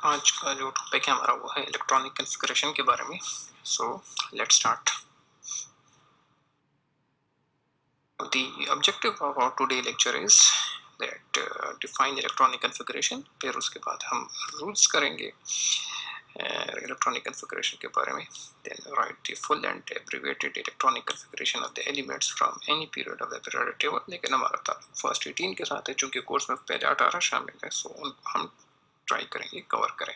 आज का जो टॉपिक है हमारा वो है इलेक्ट्रॉनिक कॉन्फ़िगरेशन के बारे में। So let's start. The objective of our today lecture is that define electronic configuration। फिर उसके बाद हम रूल्स करेंगे इलेक्ट्रॉनिक कॉन्फ़िगरेशन के बारे में। Then write the full and abbreviated electronic configuration of the elements from any period of the periodic table। लेकिन हमारा ताल्लुक फर्स्ट 18 के साथ है, चूंकि कोर्स में पहले 18 शामिल है, सो हम ट्राई करेंगे कवर करें।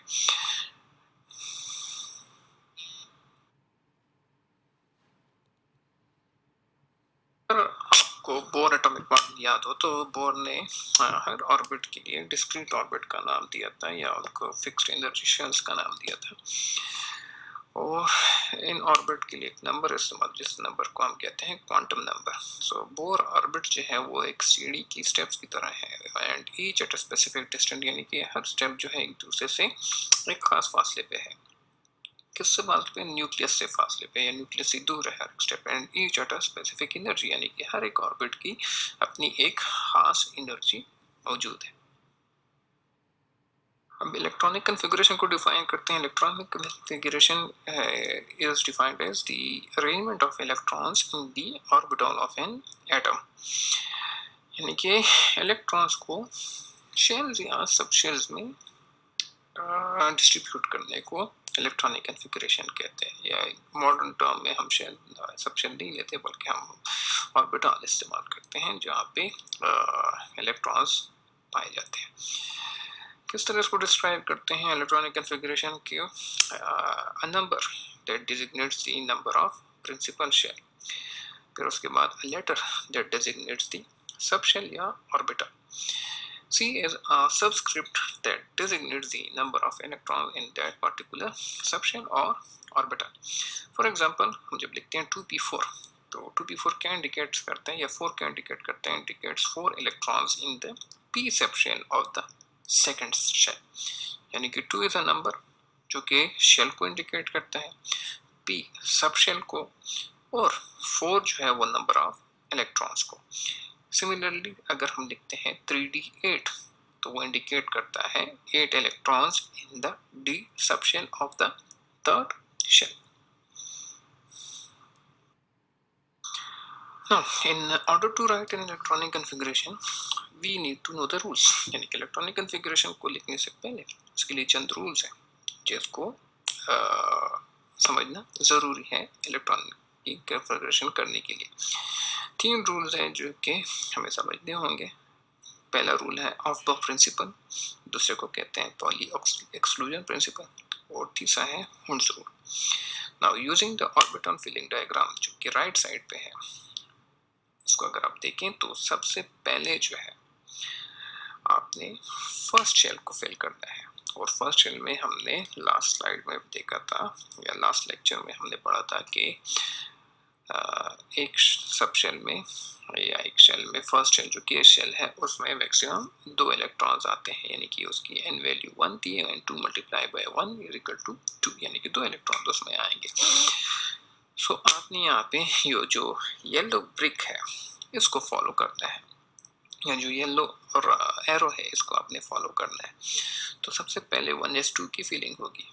आपको बोर एटॉमिक मॉडल याद हो तो बोर ने हर ऑर्बिट के लिए डिस्क्रीट ऑर्बिट का नाम दिया था या उनको फिक्स्ड एनर्जी शेल्स का नाम दिया था, और इन ऑर्बिट के लिए एक नंबर इस्तेमाल, जिस नंबर को हम कहते हैं quantum number. So Bohr orbit जो है वो एक सीढ़ी की स्टेप्स की तरह है, and each at a specific distance, यानी कि हर स्टेप जो है एक दूसरे से एक खास फासले पे है। किससे फासले पे? न्यूक्लियस से फासले पे, या न्यूक्लियस से दूर है हर step. And each at a specific energy, यानी कि हर एक ऑर्बिट की अपनी एक खास एनर्जी मौजूद है। अब इलेक्ट्रॉनिक कॉन्फ़िगरेशन को डिफाइन करते हैं। Electronic configuration is defined as the arrangement of electrons in the orbital of an atom, यानी कि इलेक्ट्रॉन्स को शेल्स या सब शेल्स में डिस्ट्रीब्यूट करने को इलेक्ट्रॉनिक कॉन्फ़िगरेशन कहते हैं। या मॉडर्न टर्म में हम शेल सब शेल नहीं लेते, बल्कि हम ऑर्बिटल इस्तेमाल करते हैं जहाँ पे इलेक्ट्रॉन्स पाए जाते हैं। किस तरह इसको डिस्क्राइब करते हैं इलेक्ट्रॉनिक कॉन्फ़िगरेशन की? A number that designates the number of principal shell, फिर उसके बाद a letter that designates the sub shell या orbital. C is a subscript that designates the number of electrons in that particular subshell or orbital. For example, हम जब लिखते हैं 2p4, तो 2p4 क्या इंडिकेट्स करते हैं या 4 क्या इंडिकेट करते हैं? Indicates 4 electrons in the p subshell of the second shell, यानी कि 2 is a number जो कि शेल को इंडिकेट करता है, p सबशेल को, और 4 जो है वो नंबर ऑफ इलेक्ट्रॉन्स को। सिमिलरली अगर हम लिखते हैं 3d8, तो वो इंडिकेट करता है 8 electrons in the d subshell of the third shell. Now, in order to write an electronic configuration, we need to know the rules। यानी कि इलेक्ट्रॉनिक कॉन्फ़िगरेशन को लिखने से पहले इसके लिए चंद रूल्स हैं जिसको समझना ज़रूरी है इलेक्ट्रॉनिक की कॉन्फ़िगरेशन करने के लिए। 3 रूल्स हैं जो कि हमें समझने होंगे। पहला रूल है ऑफ बफ प्रिंसिपल, दूसरे को कहते हैं पॉली एक्सक्लूजन प्रिंसिपल, और तीसरा है Hund's rule. Now using the orbital filling diagram जो कि राइट साइड पे है, उसको अगर आप देखें तो सबसे पहले जो है आपने फर्स्ट शेल को फिल करना है। और फर्स्ट शेल में हमने लास्ट स्लाइड में देखा था या लास्ट लेक्चर में हमने पढ़ा था कि एक सब शेल में या एक शेल में फर्स्ट शेल जो कि शेल है उसमें मैक्सिमम 2 इलेक्ट्रॉन्स आते हैं, यानी कि उसकी n वैल्यू 1 थी and 2 multiply by 1 is equal to 2, यानी कि 2 इलेक्ट्रॉन्स उसमें आएंगे। सो आपने यहाँ पे ये जो येलो ब्रिक है इसको फॉलो करना है, या जो येलो एरो है इसको आपने फॉलो करना है। तो सबसे पहले 1s2 की फीलिंग होगी,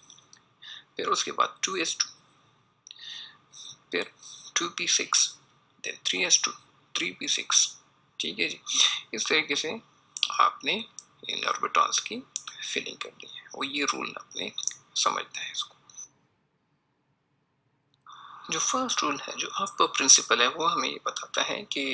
फिर उसके बाद 2s2, फिर 2p6, देन 3s2, 3p6। ठीक है जी, इस तरीके से आपने इन ऑर्बिटल्स की फिलिंग करनी है, और ये रूल आपने समझना है इसको। जो फर्स्ट रूल है, जो आफ्टर प्रिंसिपल है, वो हमें ये बताता है कि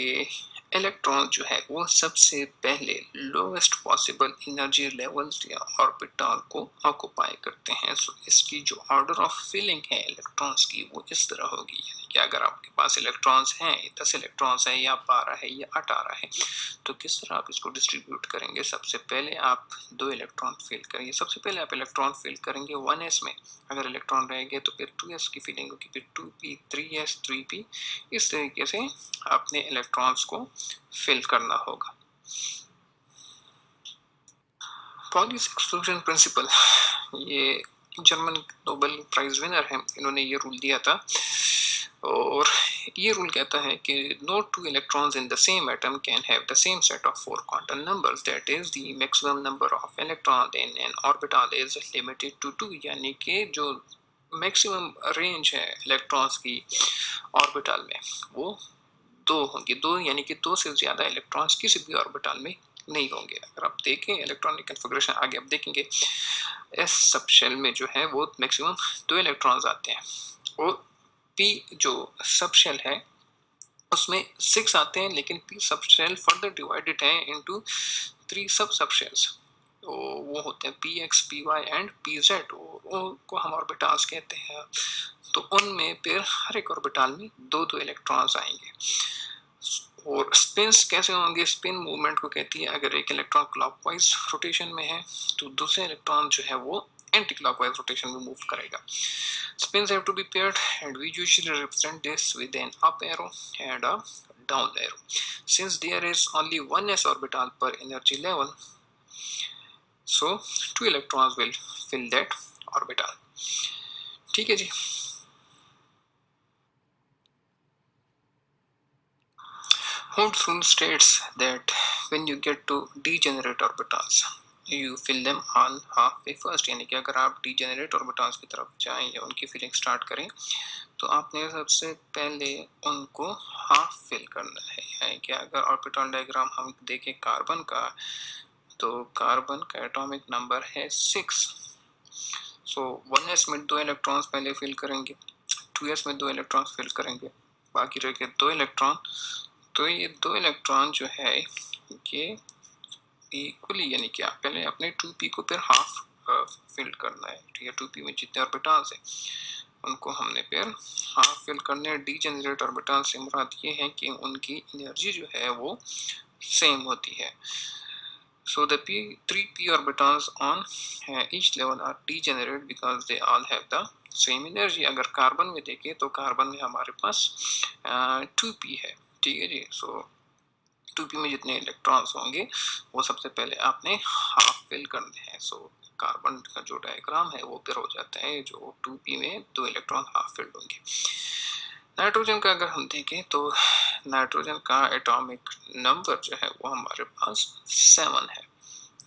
इलेक्ट्रॉन जो है वो सबसे पहले लोएस्ट पॉसिबल एनर्जी लेवल्स या ऑर्बिटल को ऑक्युपाई करते हैं। सो इसकी जो ऑर्डर ऑफ फिलिंग है इलेक्ट्रॉन्स की वो इस तरह होगी, यानी कि अगर आपके पास इलेक्ट्रॉन्स हैं 10 इलेक्ट्रॉन्स हैं या 12 है या 18 है, तो किस तरह आप इसको डिस्ट्रीब्यूट करेंगे? सबसे पहले आप 2 इलेक्ट्रॉन फिल करेंगे, सबसे पहले आप इलेक्ट्रॉन फिल करेंगे 1s में, अगर इलेक्ट्रॉन रहेंगे तो फिर 2s की फिलिंग होगी, फिर 2p, 3s, 3p। इस तरीके से आपने इलेक्ट्रॉन्स को फिल करना होगा। पॉलीज एक्सक्लूजन प्रिंसिपल, ये जर्मन नोबेल प्राइज विनर है, इन्होंने ये रूल दिया था और ये रूल कहता है कि no two electrons in the same atom can have the same set of 4 quantum numbers, that is the maximum number of electron in an orbital is limited to 2। यानी कि जो मैक्सिमम रेंज है electrons की orbital में वो 2 होंगे। 2 यानी कि 2 से ज़्यादा इलेक्ट्रॉन्स किसी भी ऑर्बिटल में नहीं होंगे। अगर आप देखें इलेक्ट्रॉनिक कन्फिग्रेशन आगे आप देखेंगे एस सब शेल में जो है वो मैक्सिमम 2 इलेक्ट्रॉन्स आते हैं और पी जो सब शेल है उसमें 6 आते हैं, लेकिन P sub shell further divided है इनटू 3 सब शेल्स। तो वो होते हैं P X, P Y and P Z, को हम ऑर्बिटल्स कहते हैं। तो उनमें फिर हर एक ऑर्बिटल में 2-2 इलेक्ट्रॉन्स आएंगे। और स्पिन्स कैसे होंगे? स्पिन मूवमेंट को कहती है अगर एक इलेक्ट्रॉन क्लॉकवाइज रोटेशन में है तो दूसरे इलेक्ट्रॉन जो है वो एंटी क्लॉकवाइज रोटेशन में मूव करेगा। Spins have to be paired and we usually represent this with an up arrow and a down arrow. Since there is only one s orbital per energy level, so 2 electrons will fill that orbital. ठीक है जी। Holt's rule states that when you get to degenerate orbitals, you fill them all halfway first। यानी कि अगर आप degenerate orbitals की तरफ जाएं या उनकी फिलिंग स्टार्ट करें तो आपने सबसे पहले उनको हाफ फिल करना है। यानी कि अगर ऑर्बिटल डायग्राम हम देखें कार्बन का, तो कार्बन का एटॉमिक नंबर है 6। सो 1s में 2 इलेक्ट्रॉन्स पहले फिल करेंगे, 2s में 2 इलेक्ट्रॉन्स फिल करेंगे, बाकी रह गए 2 इलेक्ट्रॉन। तो ये 2 इलेक्ट्रॉन जो है ये इक्वली, यानी कि पहले अपने 2p को फिर हाफ फिल करना है। ठीक है, 2p में जितने ऑर्बिटल्स हैं उनको हमने फिर हाफ फिल करने हैं। डीजेनरेट ऑर्बिटल से मुराद ये है कि उनकी एनर्जी जो है वो सेम होती है। So the 3p orbitals on each level are degenerate because they all have the same energy। अगर कार्बन में देखें तो कार्बन में हमारे पास 2p है। ठीक है जी। सो 2p में जितने इलेक्ट्रॉन्स होंगे वो सबसे पहले आपने हाफ फिल करने हैं। सो कार्बन का जो डायग्राम है वो फिर हो जाता है जो 2p में 2 इलेक्ट्रॉन हाफ फिल्ड होंगे। नाइट्रोजन का अगर हम देखें तो नाइट्रोजन का एटॉमिक नंबर जो है वो हमारे पास 7 है।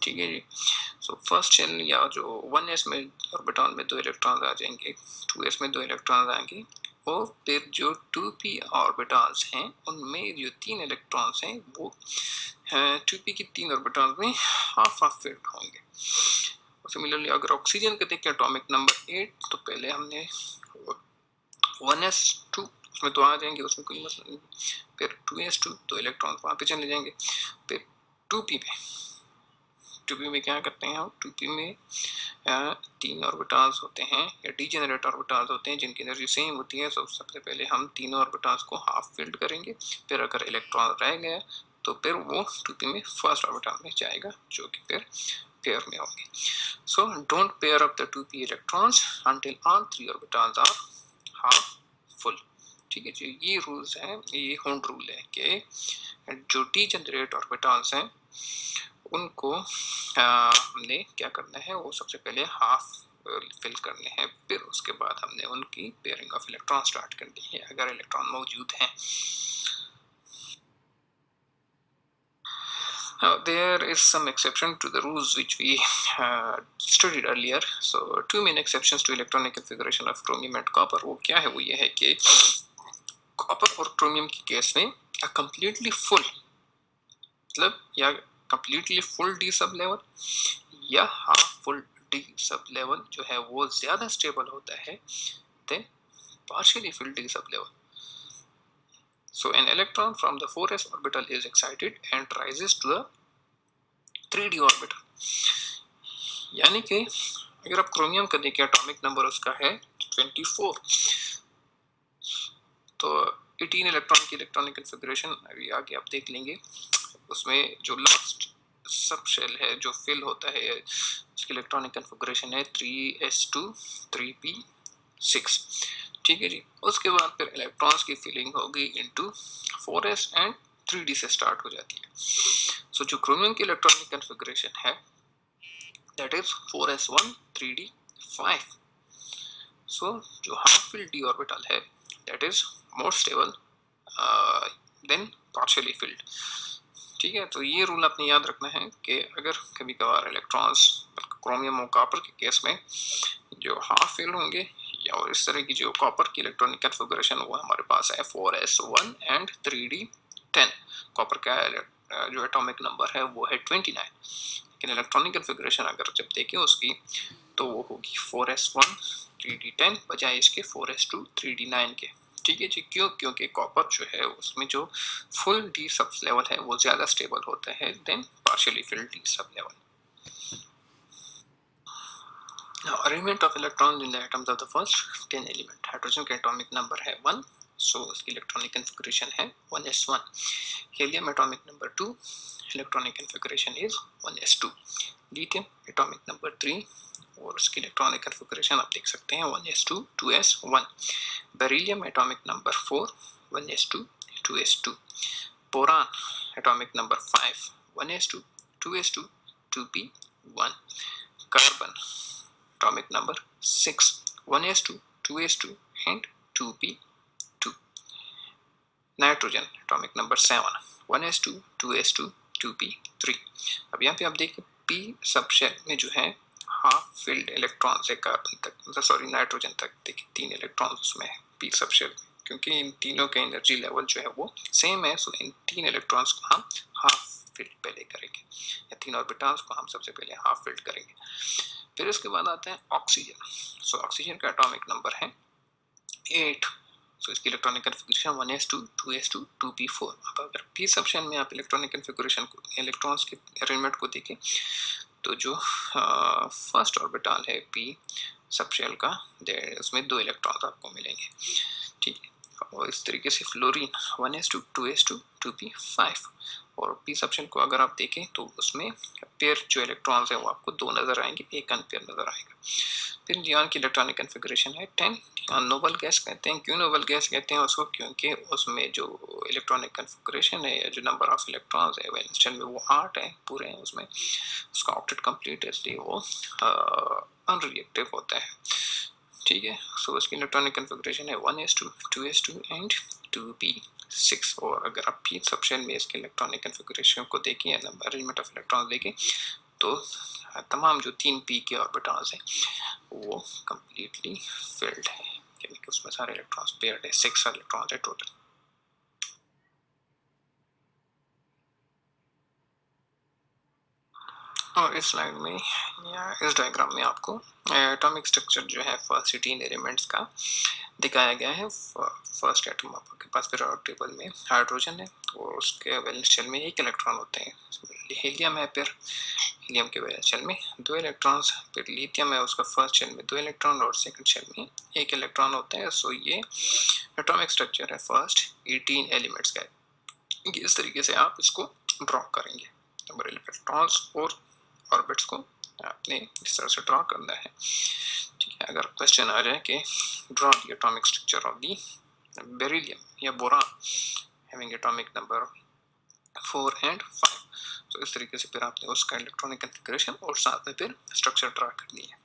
ठीक है जी। सो फर्स्ट शेल या जो 1s में ऑर्बिटल में 2 इलेक्ट्रॉन्स आ जाएंगे, 2s में 2 इलेक्ट्रॉन्स आएंगे और फिर जो 2p ऑर्बिटल्स हैं उनमें जो 3 इलेक्ट्रॉन्स हैं वो 2p की 3 ऑर्बिटल्स में हाफ हाफ फिल्ड होंगे। सिमिलरली अगर ऑक्सीजन का देखें एटॉमिक नंबर 8, तो पहले हमने 1s2 उसमें तो आ जाएंगे, उसमें कोई मसला नहीं। फिर 2s2 2 इलेक्ट्रॉन वहाँ पे चले जाएंगे। फिर 2p में क्या करते हैं हम? 2p में 3 ऑर्बिटल्स होते हैं या डीजेनरेट ऑर्बिटल्स होते हैं जिनकी एनर्जी सेम होती है। तो सबसे पहले हम तीनों ऑर्बिटल्स को हाफ फिल्ड करेंगे, फिर अगर इलेक्ट्रॉन रह गया तो फिर वो 2p में फर्स्ट ऑर्बिटल में जाएगा जो कि फिर पेयर में होंगे। So don't pair up the 2p electrons until all 3 orbitals are half full. ठीक है जी। ये रूल्स हैं, ये होल्ड रूल है कि जो डीजेनरेट ऑर्बिटल्स हैं उनको हमने क्या करना है, वो सबसे पहले हाफ फिल करने हैं, फिर उसके बाद हमने उनकी पेयरिंग ऑफ इलेक्ट्रॉन स्टार्ट करनी है अगर इलेक्ट्रॉन मौजूद हैं। There is some exception to the rules which we studied earlier. So 2 main exceptions to electronic configuration of chromium and copper। वो क्या है? वो ये है कि कॉपर और क्रोमियम की केस में completely full, मतलब या completely full d sub level या half full d sub level जो है वो ज्यादा स्टेबल होता है then partially filled d sub level. So an electron from the 4s orbital is excited and rises to the 3d orbital। यानी कि अगर आप क्रोमियम का देखें एटॉमिक नंबर उसका है 24, तो 18 इलेक्ट्रॉन की इलेक्ट्रॉनिक कन्फिगरेशन अभी आगे आप देख लेंगे। उसमें जो लास्ट सब शेल है जो फिल होता है उसकी इलेक्ट्रॉनिक कन्फिगरेशन है 3s2 3p6। ठीक है जी। उसके बाद फिर इलेक्ट्रॉन्स की फिलिंग होगी इनटू 4s एंड 3d से स्टार्ट हो जाती है। सो जो क्रोमियम की इलेक्ट्रॉनिक कन्फिगरेशन है that is 4s1 3d5। So जो हाफ फिल d ऑर्बिटल है that is more stable than partially filled. ठीक है, तो ये रूल आपने याद रखना है कि अगर कभी कभार इलेक्ट्रॉन्स क्रोमियम और कॉपर के केस में जो हाफ फिल होंगे या और इस तरह की जो कॉपर की इलेक्ट्रॉनिक कन्फिगरेशन वो हमारे पास है 4s1 एंड 3d10। कॉपर का जो एटॉमिक नंबर है वो है 29, लेकिन इलेक्ट्रॉनिक कन्फिगरेशन अगर जब देखें उसकी तो वो होगी 4s1 3d10 बजाय इसके 4s2 3d9 के। ठीक है जी, क्यों? क्योंकि कॉपर जो है उसमें जो फुल डी सब लेवल है वो ज्यादा स्टेबल होता है then partially field D sub level. Now, arrangement of electrons in the atoms of the first 10 element. Hydrogen का एटॉमिक नंबर है 1, सो उसकी इलेक्ट्रॉनिक कन्फिगरेशन है 1s1। Helium atomic number 2, electronic configuration is 1s2। Lithium atomic number 3 और उसकी electronic configuration आप देख सकते हैं 1s2 2s1। Beryllium atomic number 4 1s2 2s2। Boron atomic number 5 1s2 2s2 2p1। Carbon atomic number 6 1s2 2s2 and 2p2। Nitrogen atomic number 7 1s2 2s2 2p3। अब यहाँ पे आप देखिए p सब शेल में जो है हाफ फिल्ड इलेक्ट्रॉन है कार्बन तक, सॉरी नाइट्रोजन तक। देखिए 3 इलेक्ट्रॉन उसमें है p सब शेल में, क्योंकि इन तीनों के एनर्जी लेवल जो है वो सेम है, सो इन 3 इलेक्ट्रॉन्स को हम हाफ फिल्ड पहले करेंगे, या 3 ऑर्बिटल्स को हम सबसे पहले हाफ फिल्ड करेंगे। फिर इसके बाद आते हैं ऑक्सीजन। सो ऑक्सीजन का एटॉमिक नंबर है 8, सो इसकी electronic configuration 1s2 2s2 2p4। अब अगर p सेक्शन में आप इलेक्ट्रॉनिक कन्फिगरेशन को इलेक्ट्रॉन्स के अरेंजमेंट को देखें तो जो फर्स्ट ऑर्बिटल है p सबशेल का उसमें 2 इलेक्ट्रॉन्स आपको मिलेंगे। ठीक है, और इस तरीके से फ्लोरीन 1s2 2s2 2p5। और p सबशेल को अगर आप देखें तो उसमें पेयर जो इलेक्ट्रॉन्स है वो आपको 2 नजर आएंगे, एक अनपेयर नजर आएगा। फिर नियॉन की इलेक्ट्रॉनिक कन्फिगरेशन है 10। नियॉन नोबल गैस कहते हैं। क्यों नोबल गैस कहते हैं उसको? क्योंकि उसमें जो इलेक्ट्रॉनिक कन्फिगरेशन है या जो नंबर ऑफ इलेक्ट्रॉन्स है वैलेंस शेल में वो 8 है पूरे हैं उसमें, उसका ऑक्टेट कंप्लीट है इसलिए वो अनरिएक्टिव होता है। ठीक है, सो उसकी इलेक्ट्रॉनिक कन्फिगरेशन है 1s2 2s2 एंड 2p6। और अगर आप p सबशेल में इसके इलेक्ट्रॉनिक कन्फिगरेशन को देखें या नंबर अरेंजमेंट ऑफ इलेक्ट्रॉन्स देखें तो तमाम जो 3 p के ऑर्बिटल्स हैं वो कंप्लीटली फिल्ड है, यानी कि उसमें सारे इलेक्ट्रॉन्स पेयर्ड है, 6 इलेक्ट्रॉन्स है टोटल। और इस स्लाइड में या इस डायग्राम में आपको एटॉमिक स्ट्रक्चर जो है फर्स्ट 18 एलिमेंट्स का दिखाया गया है। फर्स्ट एटम आपके पास पीरियोडिक टेबल में हाइड्रोजन है और उसके वैलेंस शेल में 1 इलेक्ट्रॉन होते हैं। हीलियम है, फिर हीलियम के वैलेंस शेल में 2 इलेक्ट्रॉन्स। फिर लिथियम है, उसका फर्स्ट शेल में 2 इलेक्ट्रॉन और सेकंड शेल में 1 इलेक्ट्रॉन होता है। सो ये एटॉमिक स्ट्रक्चर है फर्स्ट 18 एलिमेंट्स का। इस तरीके से आप इसको ड्रॉ करेंगे, नंबर इलेक्ट्रॉन्स और ऑर्बिट्स को आपने इस तरह से ड्रॉ करना है। ठीक है, अगर क्वेश्चन आ जाए कि draw the atomic structure of the beryllium या boron having atomic number 4 and 5, तो इस तरीके से फिर आपने उसका इलेक्ट्रॉनिक कन्फिगरेशन और साथ में फिर स्ट्रक्चर ड्रॉ कर दिया।